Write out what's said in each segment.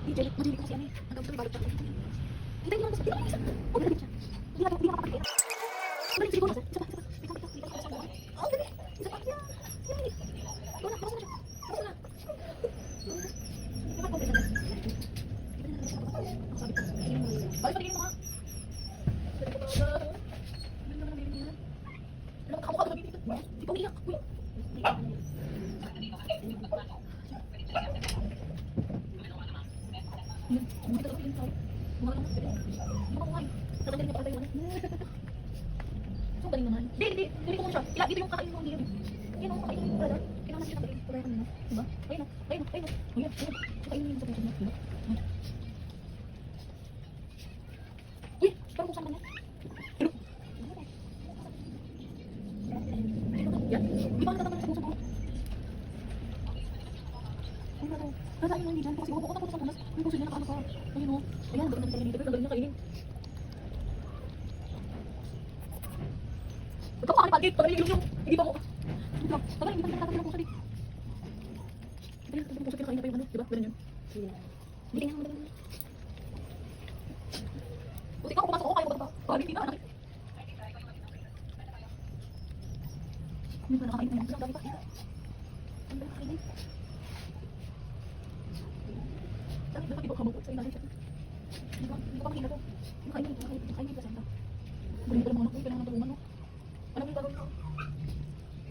DJ, madilig ko kasi ano eh. Hanggang ito, balot siya. Kita niyo naman sa... Hindi naman siya. Hindi na kapatid. Balik siguro kasi. Isa pa. Oh, dali. Isa pa. Yan. Wala, basta na siya. Basta na. Balik pa tingin mo ha. Kamukha ka dito. Di pa umiyak. Uy. Bumita ka tingin tayo. Mga naman. Di pa kumain. Nakagaling na pala tayo. So, galing naman. Hindi. Galing ko muna siya. Dito yung kakainin mo ang dito. Yan o, kakainin mo pala. Kailangan siya kakainin. Pagaya kanina. Diba? Ayun o. Ayan. Kakainin mo yung sa puso niya. Diba? Uy, parang kusan ka niya. Yan. Di ba ang tatanggal sa puso ko? Ay, nato. Nadain mo hindi dyan. Kasi bukot ako sa punas. Yung puso niya nakaano ka. Ayun o. Ayan, gawin natin dito. Pero galing niya kainin. Ito ka ni Pagit. Pagaling yung. Hindi pa mo. Pagaling, hindi pa ng puso dito. Pagaling, yung puso kinakain na pa yung ano. Diba? Ganun yun. Hindi kanya naman. Buti ka kung pumasok ako kayo. Pagit dito. Anak. Hindi pa nakakain na yun. Ang dami pa. Ang dami pa kainin. Dami pa iba kamukot sa ilalim siya. Hindi ko makina to. Makainin ka senta. Buling pa lang mga anak ko. Kailangan natulungan no. Alam mo yung gagawin ko?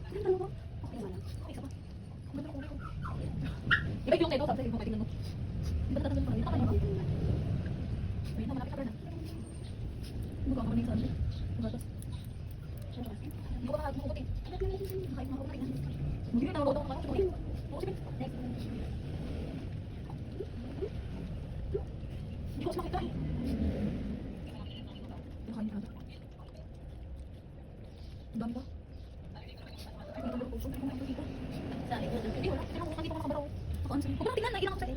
Ano yung dalawa? Okay naman lang. Okay, isa pa. Ang ganda ng kulay ko. Iba yung teto. Sabi sa'yo kung tingnan mo. Ang ganda tatanggalin pa rin. Nakakaya ka. Ayun na, malapit ka na. Hindi ko ako manig sa ano. Ang gatas. Hindi ko makakagutin. Makain mga kumain. Hindi na nalagod ako ng mga. Next. Hindi ko kasi makita eh. Nakain ka. Ang dami ba? Ay, ang dami ko. Hindi ko makita. Hindi wala. Kaya kung nakita ko nakabaraw. Ako ano sa'yo. Huwag mo tingnan. Nailang ako sa'yo.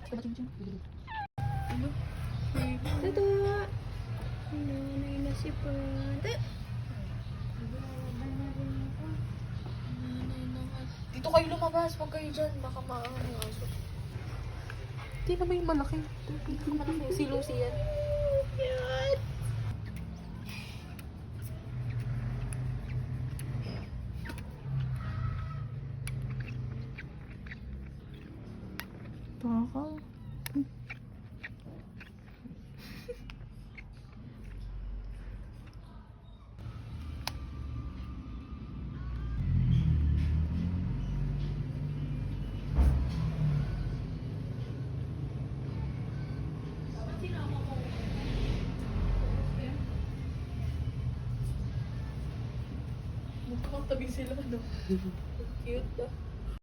Ito ba ching-ching? Ito. Nanay na si Pate. Dito kayo lumabas. Huwag kayo dyan. Baka maano yung aso. Hindi naman yung malaki. Hindi yung malaki. Si Lucy yan. Cute. Baka. Magkakatabi sila, no? Cute ba?